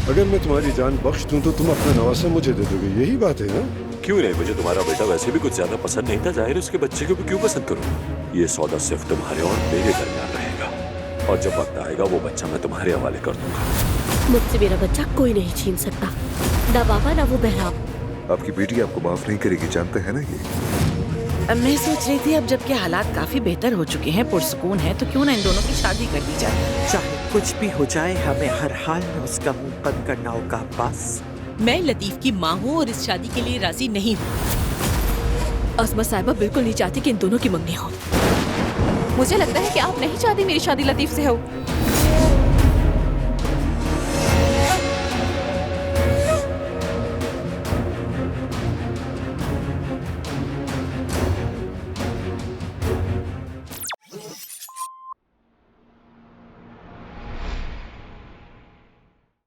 अगर मैं तुम्हारी जान बख्श दूं तो तुम अपना नवासा मुझे दे दोगे, यही बात है ना? क्यों नहीं, मुझे तुम्हारा बेटा वैसे भी कुछ ज्यादा पसंद नहीं था, जाहिर है उसके बच्चे को भी क्यों पसंद करूं। ये सौदा सिर्फ तुम्हारे और मेरे दरमियान रहेगा, और जब वक्त आएगा वो बच्चा मैं तुम्हारे हवाले कर दूंगा। मुझसे मेरा बच्चा कोई नहीं छीन सकता, ना बाबा ना वो बहराम। आपकी बेटी आपको माफ नहीं करेगी, जानते हैं ना ये। मैं सोच रही थी अब जबकि हालात काफी बेहतर हो चुके हैं, पुरसुकून है, तो क्यों ना इन दोनों की शादी कर दी जाए। चाहे कुछ भी हो जाए, हमें हर हाल में उसका मुंह बंद करना होगा अब्बास। मैं लतीफ की माँ हूँ और इस शादी के लिए राजी नहीं हूँ। अस्मा साहिबा बिल्कुल नहीं चाहती कि इन दोनों की मंगनी हो। मुझे लगता है कि आप नहीं चाहती मेरी शादी लतीफ से हो।